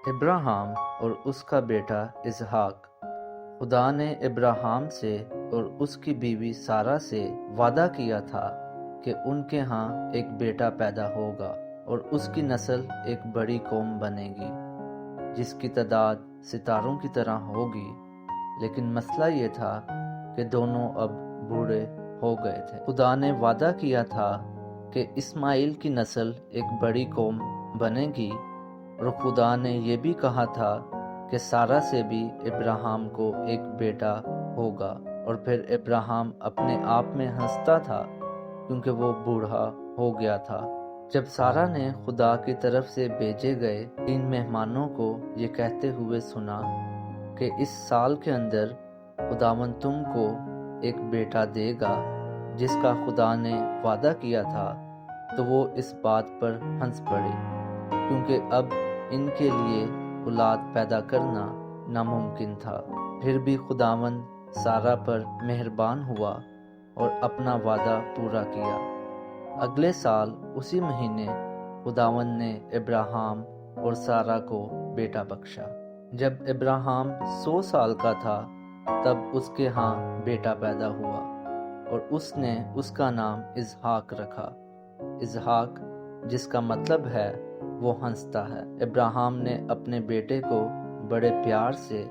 ابراہیم اور اس کا بیٹا اسحاق۔ خدا نے ابراہیم سے اور اس کی بیوی سارہ سے وعدہ کیا تھا کہ ان کے ہاں ایک بیٹا پیدا ہوگا اور اس کی نسل ایک بڑی قوم بنے گی جس کی تعداد ستاروں کی طرح ہوگی۔ لیکن مسئلہ یہ تھا کہ دونوں اب بوڑھے ہو گئے تھے۔ خدا نے وعدہ کیا تھا کہ اسماعیل کی نسل ایک بڑی قوم بنے گی، اور خدا نے یہ بھی کہا تھا کہ سارہ سے بھی ابراہیم کو ایک بیٹا ہوگا۔ اور پھر ابراہیم اپنے آپ میں ہنستا تھا کیونکہ وہ بوڑھا ہو گیا تھا۔ جب سارہ نے خدا کی طرف سے بھیجے گئے 3 مہمانوں کو یہ کہتے ہوئے سنا کہ اس سال کے اندر خداوند تم کو ایک بیٹا دے گا جس کا خدا نے وعدہ کیا تھا، تو وہ اس بات پر ہنس پڑے کیونکہ اب ان کے لیے اولاد پیدا کرنا ناممکن تھا۔ پھر بھی خداوند سارہ پر مہربان ہوا اور اپنا وعدہ پورا کیا۔ اگلے سال اسی مہینے خداوند نے ابراہیم اور سارہ کو بیٹا بخشا۔ جب ابراہیم 100 سال کا تھا تب اس کے ہاں بیٹا پیدا ہوا اور اس نے اس کا نام اسحاق رکھا۔ اسحاق جس کا مطلب ہے وہ ہنستا ہے۔ ابراہیم نے اپنے بیٹے کو بڑے پیار سے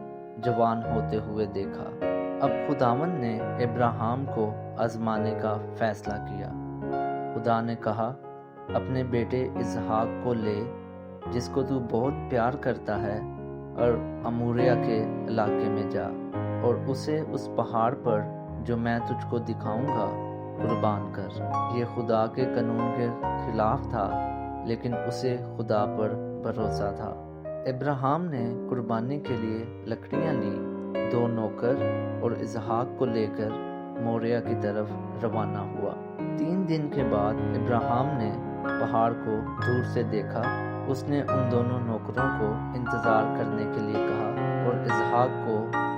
جوان ہوتے ہوئے دیکھا۔ اب خداوند نے ابراہیم کو آزمانے کا فیصلہ کیا۔ خدا نے کہا، اپنے بیٹے اسحاق کو لے جس کو تو بہت پیار کرتا ہے، اور اموریہ کے علاقے میں جا اور اسے اس پہاڑ پر جو میں تجھ کو دکھاؤں گا قربان کر۔ یہ خدا کے قانون کے خلاف تھا لیکن اسے خدا پر بھروسہ تھا۔ ابراہیم نے قربانی کے لیے لکڑیاں لی، 2 نوکر اور اسحاق کو لے کر موریہ کی طرف روانہ ہوا۔ 3 دن کے بعد ابراہیم نے پہاڑ کو دور سے دیکھا۔ اس نے ان دونوں نوکروں کو انتظار کرنے کے لیے کہا اور اسحاق کو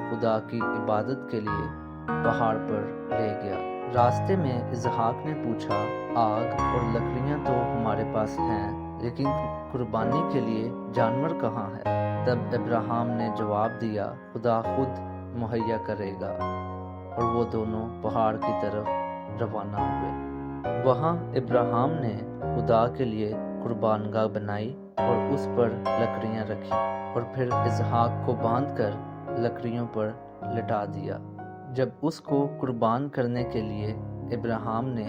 خدا کی عبادت کے لیے پہاڑ پر لے گیا۔ راستے میں اسحاق نے پوچھا، آگ اور لکڑیاں تو ہمارے پاس ہیں، لیکن قربانی کے لیے جانور کہاں ہے؟ تب ابراہیم نے جواب دیا، خدا خود مہیا کرے گا، اور وہ دونوں پہاڑ کی طرف روانہ ہوئے۔ وہاں ابراہیم نے خدا کے لیے قربان گاہ بنائی اور اس پر لکڑیاں رکھی، اور پھر اسحاق کو باندھ کر لکڑیوں پر لٹا دیا۔ جب اس کو قربان کرنے کے لیے ابراہیم نے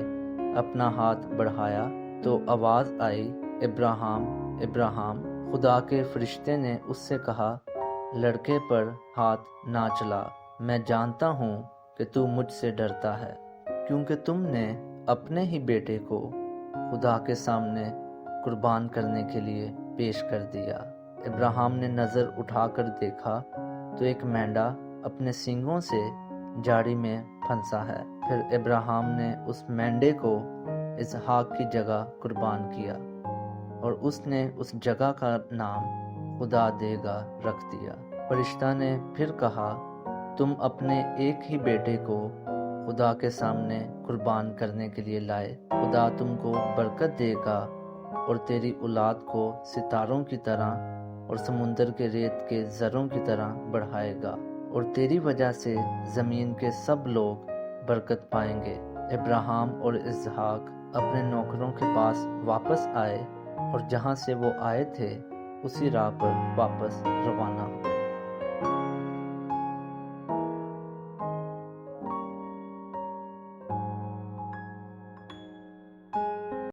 اپنا ہاتھ بڑھایا تو آواز آئی، ابراہیم ابراہیم۔ خدا کے فرشتے نے اس سے کہا، لڑکے پر ہاتھ نہ چلا، میں جانتا ہوں کہ تو مجھ سے ڈرتا ہے، کیونکہ تم نے اپنے ہی بیٹے کو خدا کے سامنے قربان کرنے کے لیے پیش کر دیا۔ ابراہیم نے نظر اٹھا کر دیکھا تو ایک مینڈا اپنے سینگوں سے جھاڑی میں پھنسا ہے۔ پھر ابراہیم نے اس مینڈے کو اسحاق کی جگہ قربان کیا، اور اس نے اس جگہ کا نام خدا دے گا رکھ دیا۔ فرشتہ نے پھر کہا، تم اپنے ایک ہی بیٹے کو خدا کے سامنے قربان کرنے کے لیے لائے، خدا تم کو برکت دے گا اور تیری اولاد کو ستاروں کی طرح اور سمندر کے ریت کے ذروں کی طرح بڑھائے گا، اور تیری وجہ سے زمین کے سب لوگ برکت پائیں گے۔ ابراہیم اور اسحاق اپنے نوکروں کے پاس واپس آئے اور جہاں سے وہ آئے تھے اسی راہ پر واپس روانہ ہوئے۔